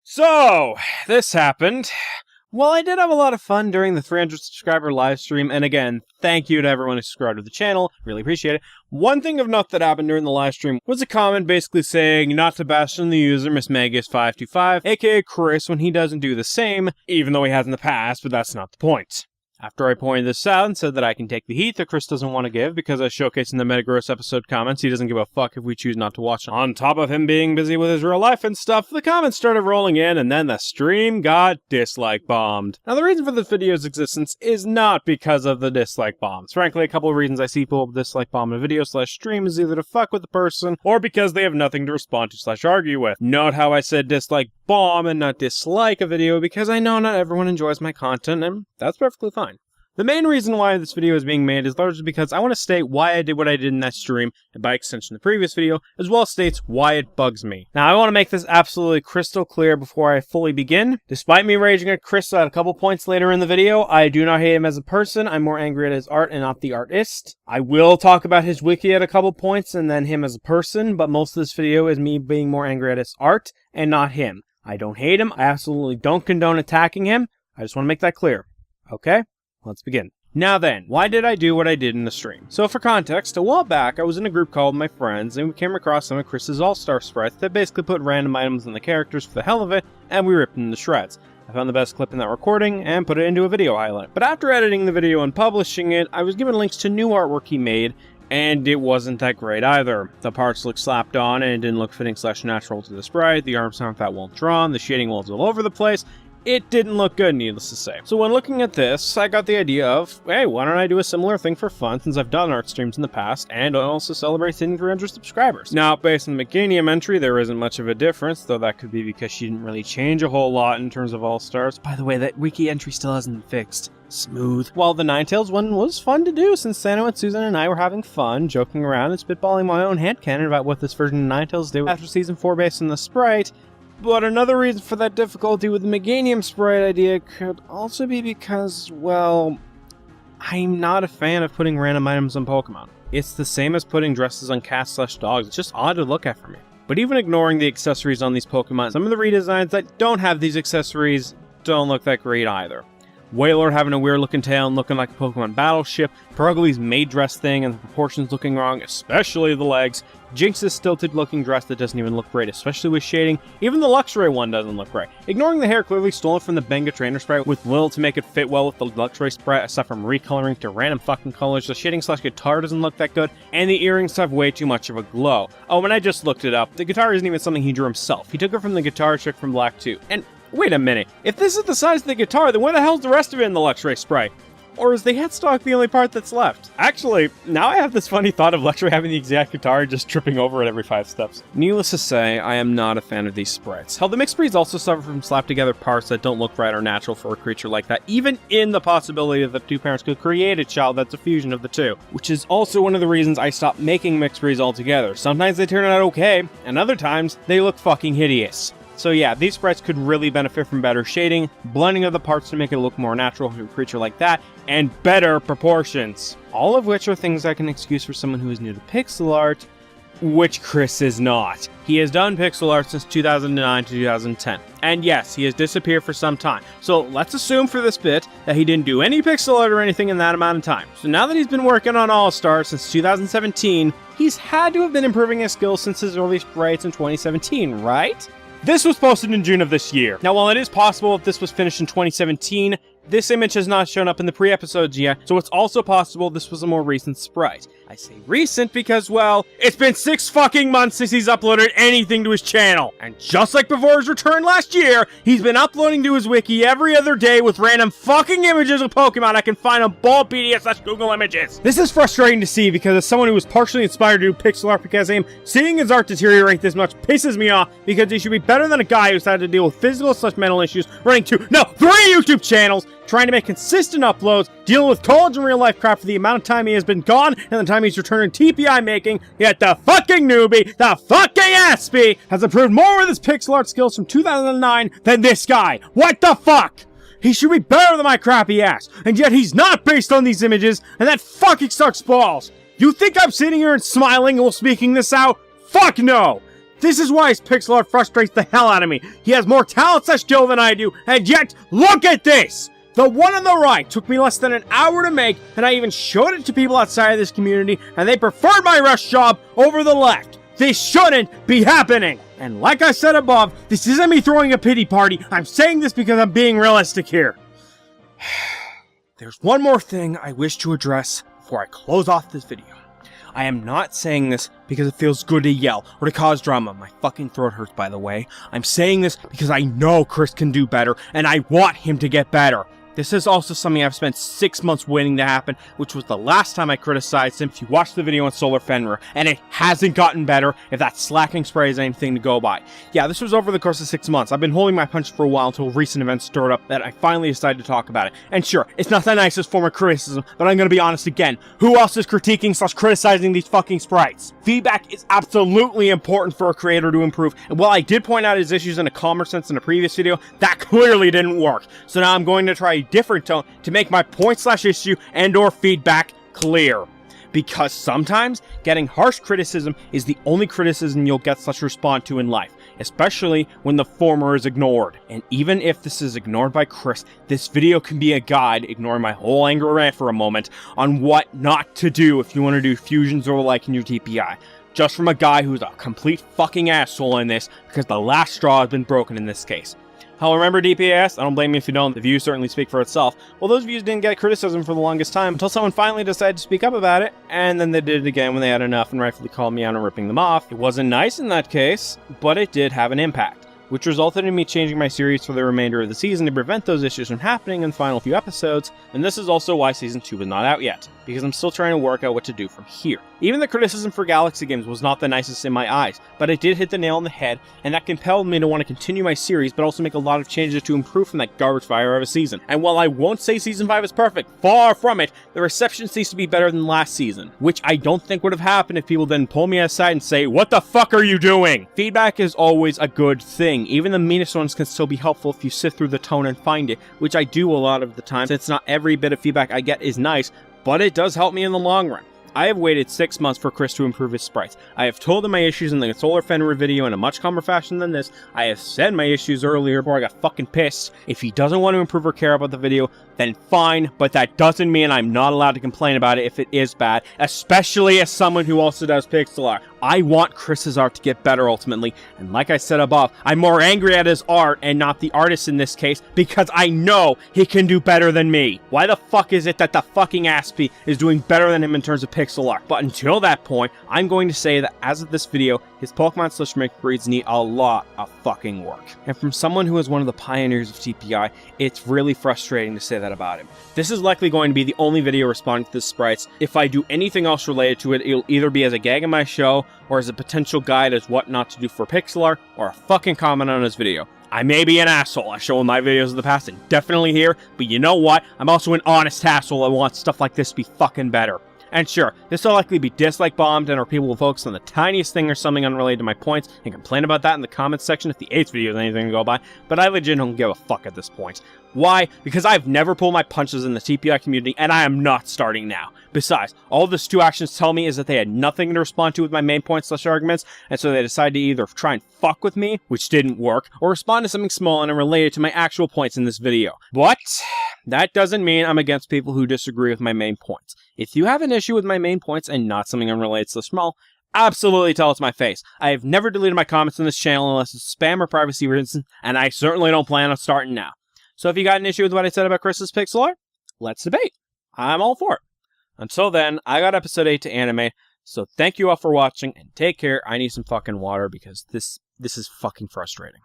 So, this happened. Well, I did have a lot of fun during the 300 subscriber live stream, and again, thank you to everyone who subscribed to the channel, really appreciate it. One thing of note that happened during the live stream was a comment basically saying not to bash on the user MissMagus525, aka Chris, when he doesn't do the same, even though he has in the past, but that's not the point. After I pointed this out and said that I can take the heat that Chris doesn't want to give because I showcased in the Metagross episode comments he doesn't give a fuck if we choose not to watch. On top of him being busy with his real life and stuff, the comments started rolling in and then the stream got dislike bombed. Now the reason for this video's existence is not because of the dislike bombs. Frankly, a couple of reasons I see people dislike bomb a video / stream is either to fuck with the person or because they have nothing to respond to / argue with. Note how I said dislike bomb and not dislike a video because I know not everyone enjoys my content and that's perfectly fine. The main reason why this video is being made is largely because I want to state why I did what I did in that stream, and by extension the previous video, as well as states why it bugs me. Now I want to make this absolutely crystal clear before I fully begin. Despite me raging at Chris at a couple points later in the video, I do not hate him as a person, I'm more angry at his art and not the artist. I will talk about his wiki at a couple points and then him as a person, but most of this video is me being more angry at his art and not him. I don't hate him, I absolutely don't condone attacking him, I just want to make that clear. Okay? Let's begin. Now then, why did I do what I did in the stream? So for context, a while back I was in a group called my friends and we came across some of Chris's all-star sprites that basically put random items on the characters for the hell of it and we ripped them to shreds. I found the best clip in that recording and put it into a video highlight. But after editing the video and publishing it, I was given links to new artwork he made and it wasn't that great either. The parts looked slapped on and it didn't look fitting / natural to the sprite, the arms aren't that well drawn, the shading was all over the place. It didn't look good, needless to say. So when looking at this, I got the idea of, hey, why don't I do a similar thing for fun since I've done art streams in the past and also celebrate hitting 300 subscribers. Now, based on the Meganium entry, there isn't much of a difference, though that could be because she didn't really change a whole lot in terms of all-stars. By the way, that wiki entry still hasn't been fixed. Smooth. While the Ninetales one was fun to do since Santa and Susan and I were having fun, joking around and spitballing my own headcanon about what this version of Ninetales did after Season 4 based on the sprite. But another reason for that difficulty with the Meganium sprite idea could also be because, well, I'm not a fan of putting random items on Pokemon. It's the same as putting dresses on cats / dogs, it's just odd to look at for me. But even ignoring the accessories on these Pokemon, some of the redesigns that don't have these accessories don't look that great either. Wailord having a weird looking tail and looking like a Pokemon battleship, Perugly's maid dress thing and the proportions looking wrong, especially the legs, Jinx's stilted looking dress that doesn't even look great, especially with shading, even the Luxray one doesn't look right. Ignoring the hair clearly stolen from the Benga trainer sprite with little to make it fit well with the Luxray sprite, aside from recoloring to random fucking colors, the shading / guitar doesn't look that good, and the earrings have way too much of a glow. Oh, and I just looked it up, the guitar isn't even something he drew himself, he took it from the guitar trick from Black 2, and wait a minute, if this is the size of the guitar, then where the hell's the rest of it in the Luxray sprite? Or is the headstock the only part that's left? Actually, now I have this funny thought of Luxray having the exact guitar just tripping over it every 5 steps. Needless to say, I am not a fan of these sprites. Hell, the mixed breeds also suffer from slapped together parts that don't look right or natural for a creature like that, even in the possibility that the two parents could create a child that's a fusion of the two. Which is also one of the reasons I stopped making mixed breeds altogether. Sometimes they turn out okay, and other times they look fucking hideous. So yeah, these sprites could really benefit from better shading, blending of the parts to make it look more natural for a creature like that, and better proportions. All of which are things I can excuse for someone who is new to pixel art, which Chris is not. He has done pixel art since 2009 to 2010. And yes, he has disappeared for some time. So let's assume for this bit that he didn't do any pixel art or anything in that amount of time. So now that he's been working on All-Star since 2017, he's had to have been improving his skills since his early sprites in 2017, right? This was posted in June of this year. Now, while it is possible if this was finished in 2017, this image has not shown up in the pre-episodes yet, so it's also possible this was a more recent sprite. I say recent because, well, it's been 6 fucking months since he's uploaded anything to his channel. And just like before his return last year, he's been uploading to his wiki every other day with random fucking images of Pokemon I can find on bulk PDF / Google Images. This is frustrating to see because as someone who was partially inspired to do pixel art because of him, seeing his art deteriorate this much pisses me off because he should be better than a guy who's had to deal with physical / mental issues, running 3 YouTube channels, trying to make consistent uploads, dealing with college and real life crap for the amount of time he has been gone and the time he's returning TPI making, yet the fucking newbie, the fucking aspie, has improved more with his pixel art skills from 2009 than this guy. What the fuck? He should be better than my crappy ass, and yet he's not based on these images, and that fucking sucks balls. You think I'm sitting here and smiling while speaking this out? Fuck no! This is why his pixel art frustrates the hell out of me. He has more talent / skill than I do, and yet, look at this! The one on the right took me less than an hour to make, and I even showed it to people outside of this community, and they preferred my rush job over the left. This shouldn't be happening! And like I said above, this isn't me throwing a pity party. I'm saying this because I'm being realistic here. There's one more thing I wish to address before I close off this video. I am not saying this because it feels good to yell or to cause drama. My fucking throat hurts, by the way. I'm saying this because I know Chris can do better, and I want him to get better. This is also something I've spent 6 months waiting to happen, which was the last time I criticized him. If you watched the video on Solar Fenrir, and it hasn't gotten better, if that slacking spray is anything to go by. Yeah, this was over the course of 6 months. I've been holding my punch for a while until recent events stirred up that I finally decided to talk about it. And sure, it's not the nicest form of criticism, but I'm gonna be honest again. Who else is critiquing / criticizing these fucking sprites? Feedback is absolutely important for a creator to improve, and while I did point out his issues in a calmer sense in a previous video, that clearly didn't work. So now I'm going to try a different tone to make my point / issue and or feedback clear. Because sometimes getting harsh criticism is the only criticism you'll get / respond to in life, especially when the former is ignored. And even if this is ignored by Chris, this video can be a guide, ignoring my whole anger rant for a moment, on what not to do if you want to do fusions or the like in your TPI. Just from a guy who's a complete fucking asshole in this, because the last straw has been broken in this case. Hell, remember DPS? I don't blame you if you don't. The views certainly speak for itself. Well, those views didn't get criticism for the longest time until someone finally decided to speak up about it, and then they did it again when they had enough and rightfully called me out on ripping them off. It wasn't nice in that case, but it did have an impact, which resulted in me changing my series for the remainder of the season to prevent those issues from happening in the final few episodes, and this is also why Season 2 is not out yet, because I'm still trying to work out what to do from here. Even the criticism for Galaxy Games was not the nicest in my eyes, but it did hit the nail on the head, and that compelled me to want to continue my series, but also make a lot of changes to improve from that garbage fire of a season. And while I won't say Season 5 is perfect, far from it, the reception seems to be better than last season, which I don't think would have happened if people didn't pull me aside and say, "What the fuck are you doing?" Feedback is always a good thing. Even the meanest ones can still be helpful if you sift through the tone and find it, which I do a lot of the time, since not every bit of feedback I get is nice, but it does help me in the long run. I have waited 6 months for Chris to improve his sprites. I have told him my issues in the Solar Fenrir video in a much calmer fashion than this. I have said my issues earlier before I got fucking pissed. If he doesn't want to improve or care about the video, then fine, but that doesn't mean I'm not allowed to complain about it if it is bad, especially as someone who also does pixel art. I want Chris's art to get better ultimately, and like I said above, I'm more angry at his art and not the artist in this case, because I know he can do better than me. Why the fuck is it that the fucking Aspie is doing better than him in terms of pixel art? But until that point, I'm going to say that as of this video, his Pokemon / Mix breeds need a lot of fucking work. And from someone who is one of the pioneers of TPI, it's really frustrating to say that about him. This is likely going to be the only video responding to the sprites. If I do anything else related to it, it'll either be as a gag in my show, or as a potential guide as what not to do for pixel art, or a fucking comment on his video. I may be an asshole, I show in my videos in the past and definitely here, but you know what? I'm also an honest asshole that wants stuff like this to be fucking better. And sure, this will likely be dislike bombed, and or people will focus on the tiniest thing or something unrelated to my points and complain about that in the comments section if the 8th video is anything to go by, but I legit don't give a fuck at this point. Why? Because I've never pulled my punches in the TPI community, and I am not starting now. Besides, all this 2 actions tell me is that they had nothing to respond to with my main points / arguments, and so they decided to either try and fuck with me, which didn't work, or respond to something small and unrelated to my actual points in this video. But that doesn't mean I'm against people who disagree with my main points. If you have an issue with my main points and not something unrelated to small, absolutely tell it to my face. I have never deleted my comments on this channel unless it's spam or privacy reasons, and I certainly don't plan on starting now. So if you got an issue with what I said about Chris's pixel art, let's debate. I'm all for it. Until then, I got episode 8 to animate, so thank you all for watching, and take care. I need some fucking water because this is fucking frustrating.